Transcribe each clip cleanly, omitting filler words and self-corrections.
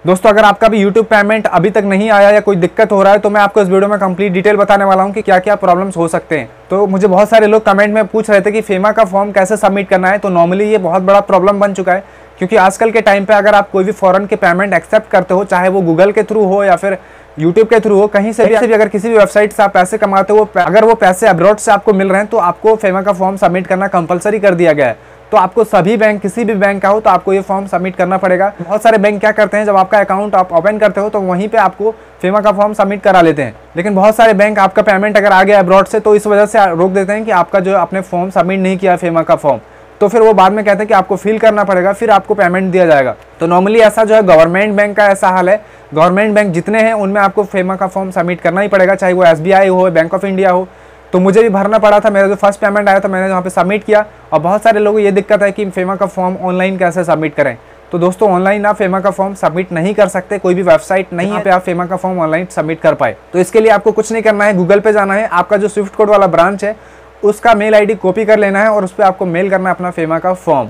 दोस्तों अगर आपका भी YouTube पेमेंट अभी तक नहीं आया या कोई दिक्कत हो रहा है तो मैं आपको इस वीडियो में कंप्लीट डिटेल बताने वाला हूं कि क्या क्या प्रॉब्लम्स हो सकते हैं। तो मुझे बहुत सारे लोग कमेंट में पूछ रहे थे कि फेमा का फॉर्म कैसे सबमिट करना है। तो नॉर्मली ये बहुत बड़ा प्रॉब्लम बन चुका है, क्योंकि आजकल के टाइम पे अगर आप कोई भी फॉरेन के पेमेंट एक्सेप्ट करते हो, चाहे वो गूगल के थ्रू हो या फिर यूट्यूब के थ्रू हो, कहीं से भी अगर किसी भी वेबसाइट से आप पैसे कमाते हो, अगर वो पैसे अब्रॉड से आपको मिल रहे हैं तो आपको फेमा का फॉर्म सबमिट करना कंपलसरी कर दिया गया है। तो आपको सभी बैंक, किसी भी बैंक का हो तो आपको ये फॉर्म सबमिट करना पड़ेगा। बहुत सारे बैंक क्या करते हैं, जब आपका अकाउंट आप ओपन करते हो तो वहीं पे आपको फेमा का फॉर्म सबमिट करा लेते हैं, लेकिन बहुत सारे बैंक आपका पेमेंट अगर आ गया अब्रॉड से तो इस वजह से रोक देते हैं कि आपका जो आपने फॉर्म सबमिट नहीं किया फेमा का फॉर्म, तो फिर वो बाद में कहते हैं कि आपको फिल करना पड़ेगा, फिर आपको पेमेंट दिया जाएगा। तो नॉर्मली ऐसा जो है गवर्नमेंट बैंक का ऐसा हाल है, गवर्नमेंट बैंक जितने हैं उनमें आपको फेमा का फॉर्म सबमिट करना ही पड़ेगा, चाहे वो SBI हो, बैंक ऑफ इंडिया हो। तो मुझे भी भरना पड़ा था, मेरा जो फर्स्ट पेमेंट आया था मैंने वहाँ पे सबमिट किया। और बहुत सारे लोगों को ये दिक्कत है कि फेमा का फॉर्म ऑनलाइन कैसे सबमिट करें। तो दोस्तों ऑनलाइन आप फेमा का फॉर्म सबमिट नहीं कर सकते, कोई भी वेबसाइट नहीं है पे आप फेमा का फॉर्म ऑनलाइन सबमिट कर पाए। तो इसके लिए आपको कुछ नहीं करना है, गूगल पे जाना है, आपका जो स्विफ्ट कोड वाला ब्रांच है उसका मेल ID कॉपी कर लेना है और उस पर आपको मेल करना है अपना फेमा का फॉर्म।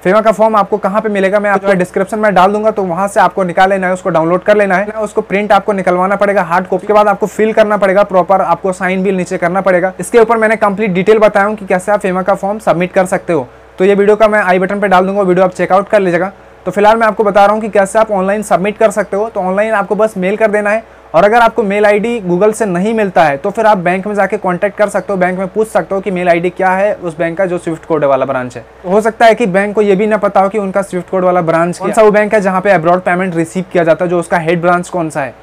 फेमा का फॉर्म आपको कहाँ पे मिलेगा मैं आपको डिस्क्रिप्शन में डाल दूंगा, तो वहां से आपको निकाल लेना है, उसको डाउनलोड कर लेना है, उसको प्रिंट आपको निकलवाना पड़ेगा हार्ड कॉपी के बाद आपको फिल करना पड़ेगा प्रॉपर, आपको साइन भी नीचे करना पड़ेगा। इसके ऊपर मैंने कंप्लीट डिटेल बताया हूँ कि कैसे आप फेमा का फॉर्म सबमिट कर सकते हो। तो ये वीडियो का मैं आई बटन पर डाल दूंगा, वीडियो आप चेकआउट कर लीजिएगा। तो फिलहाल मैं आपको बता रहा हूँ कि कैसे आप ऑनलाइन सबमिट कर सकते हो। तो ऑनलाइन आपको बस मेल कर देना है, और अगर आपको मेल ID गूगल से नहीं मिलता है तो फिर आप बैंक में जाके कांटेक्ट कर सकते हो, बैंक में पूछ सकते हो कि मेल ID क्या है उस बैंक का जो स्विफ्ट कोड वाला ब्रांच है। तो हो सकता है कि बैंक को ये भी ना पता हो कि उनका स्विफ्ट कोड वाला ब्रांच कौन सा वो बैंक है जहाँ पे अब्रॉड पेमेंट रिसीव किया जाता है, जो उसका हेड ब्रांच कौन सा है।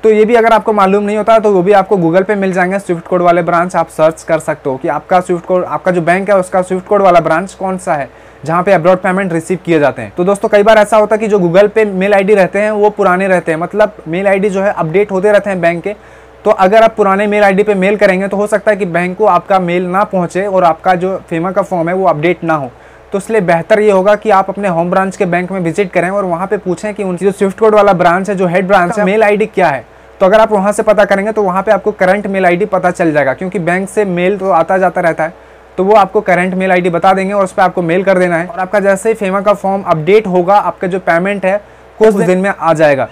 तो ये भी अगर आपको मालूम नहीं होता तो वो भी आपको गूगल पे मिल जाएंगे स्विफ्ट कोड वाले ब्रांच, आप सर्च कर सकते हो कि आपका स्विफ्ट कोड, आपका जो बैंक है उसका स्विफ्ट कोड वाला ब्रांच कौन सा है जहाँ पे अब्रॉड पेमेंट रिसीव किए जाते हैं। तो दोस्तों कई बार ऐसा होता है कि जो गूगल पे मेल ID रहते हैं वो पुराने रहते हैं, मतलब मेल ID जो है अपडेट होते रहते हैं बैंक के। तो अगर आप पुराने मेल ID पे मेल करेंगे तो हो सकता है कि बैंक को आपका मेल ना पहुंचे और आपका जो फेमा का फॉर्म है वो अपडेट ना हो। तो इसलिए बेहतर ये होगा कि आप अपने होम ब्रांच के बैंक में विजिट करें और वहाँ पे पूछें कि उनकी जो स्विफ्ट कोड वाला ब्रांच है, जो हेड ब्रांच है, मेल ID क्या है। तो अगर आप वहाँ से पता करेंगे तो वहाँ पे आपको करंट मेल ID पता चल जाएगा, क्योंकि बैंक से मेल तो आता जाता रहता है, तो वो आपको करंट मेल ID बता देंगे और उस पर आपको मेल कर देना है। और आपका जैसे ही फेमा का फॉर्म अपडेट होगा आपका जो पेमेंट है कुछ दिन में आ जाएगा।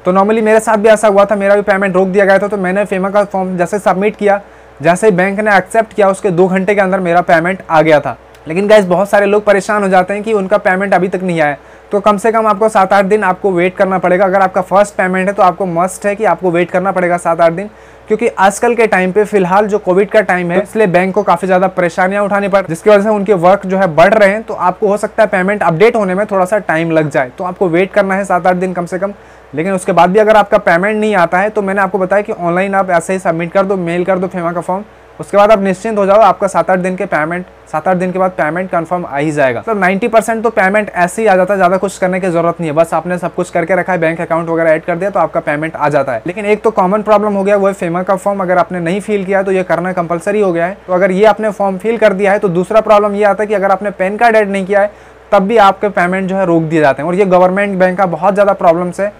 तो नॉर्मली मेरे साथ भी ऐसा हुआ था, मेरा भी पेमेंट रोक दिया गया था। तो मैंने फेमा का फॉर्म जैसे सबमिट किया, जैसे ही बैंक ने एक्सेप्ट किया उसके 2 घंटे के अंदर मेरा पेमेंट आ गया था। लेकिन गाइस बहुत सारे लोग परेशान हो जाते हैं कि उनका पेमेंट अभी तक नहीं आया। तो कम से कम आपको 7-8 दिन आपको वेट करना पड़ेगा। अगर आपका फर्स्ट पेमेंट है तो आपको मस्ट है कि आपको वेट करना पड़ेगा 7-8 दिन, क्योंकि आजकल के टाइम पे फिलहाल जो कोविड का टाइम है इसलिए बैंक को काफ़ी ज़्यादा परेशानियां उठानी पड़, जिसकी वजह से उनके वर्क जो है बढ़ रहे हैं। तो आपको हो सकता है पेमेंट अपडेट होने में थोड़ा सा टाइम लग जाए, तो आपको वेट करना है 7-8 दिन कम से कम। लेकिन उसके बाद भी अगर आपका पेमेंट नहीं आता है तो मैंने आपको बताया कि ऑनलाइन आप ऐसे ही सबमिट कर दो, मेल कर दो फेमा का फॉर्म, उसके बाद आप निश्चिंत हो जाओ, आपका 7-8 दिन के पेमेंट 7-8 दिन के बाद पेमेंट कंफर्म आ ही जाएगा। तो 90% तो पेमेंट ऐसे ही आ जाता है, ज़्यादा कुछ करने की जरूरत नहीं है, बस आपने सब कुछ करके रखा है, बैंक अकाउंट वगैरह ऐड कर दिया तो आपका पेमेंट आ जाता है। लेकिन एक तो कॉमन प्रॉब्लम हो गया, वो है फेमा का फॉर्म अगर आपने नहीं फिल किया तो ये करना कंपलसरी हो गया है। तो अगर ये आपने फॉर्म फिल कर दिया है तो दूसरा प्रॉब्लम ये आता है कि अगर आपने पैन कार्ड ऐड नहीं किया है तब भी आपके पेमेंट जो है रोक दिए जाते हैं। और ये गवर्नमेंट बैंक का बहुत ज़्यादा प्रॉब्लम्स है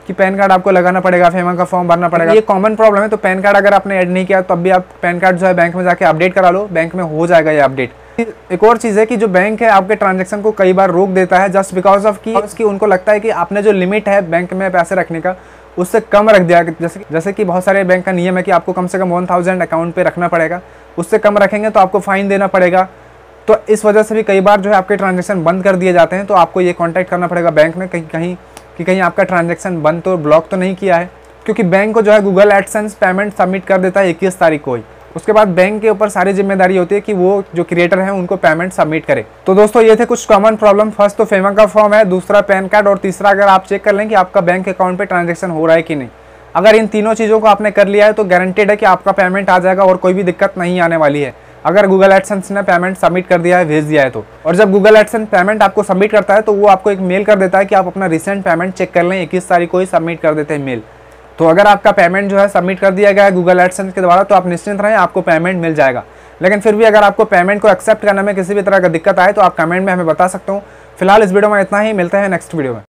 कि पैन कार्ड आपको लगाना पड़ेगा, फेमा का फॉर्म भरना पड़ेगा, ये कॉमन प्रॉब्लम है। तो पैन कार्ड अगर आपने ऐड नहीं किया तब भी आप पैन कार्ड जो है बैंक में जाके अपडेट करा लो, बैंक में हो जाएगा ये अपडेट। एक और चीज़ है कि जो बैंक है आपके ट्रांजैक्शन को कई बार रोक देता है जस्ट बिकॉज ऑफ कि उनको लगता है कि आपने जो लिमिट है बैंक में पैसे रखने का उससे कम रख दिया। जैसे कि बहुत सारे बैंक का नियम है कि आपको कम से कम 1000 अकाउंट पे रखना पड़ेगा, उससे कम रखेंगे तो आपको फाइन देना पड़ेगा। तो इस वजह से भी कई बार जो है आपके ट्रांजैक्शन बंद कर दिए जाते हैं। तो आपको ये कॉन्टैक्ट करना पड़ेगा बैंक में कहीं आपका ट्रांजैक्शन बंद तो ब्लॉक तो नहीं किया है, क्योंकि बैंक को जो है गूगल एडसेंस पेमेंट सबमिट कर देता है 21 तारीख को ही। उसके बाद बैंक के ऊपर सारी जिम्मेदारी होती है कि वो जो क्रिएटर है उनको पेमेंट सबमिट करे। तो दोस्तों ये थे कुछ कॉमन प्रॉब्लम। फर्स्ट तो फेमा का फॉर्म है, दूसरा पैन कार्ड, और तीसरा अगर आप चेक कर लें कि आपका बैंक अकाउंट पे ट्रांजैक्शन हो रहा है कि नहीं। अगर इन तीनों चीज़ों को आपने कर लिया है तो गारंटेड है कि आपका पेमेंट आ जाएगा और कोई भी दिक्कत नहीं आने वाली है, अगर गूगल एडसेंस ने पेमेंट सबमिट कर दिया है, भेज दिया है तो। और जब गूगल एडसेंस पेमेंट आपको सबमिट करता है तो वो आपको एक मेल कर देता है कि आप अपना रिसेंट पेमेंट चेक कर लें, 21 तारीख को ही सबमिट कर देते हैं मेल। तो अगर आपका पेमेंट जो है सबमिट कर दिया गया है गूगल एडसेंस के द्वारा तो आप निश्चिंत रहें, आपको पेमेंट मिल जाएगा। लेकिन फिर भी अगर आपको पेमेंट को एक्सेप्ट करने में किसी भी तरह का दिक्कत आए तो आप कमेंट में हमें बता सकते हो। फिलहाल इस वीडियो में इतना ही, मिलते हैं नेक्स्ट वीडियो में।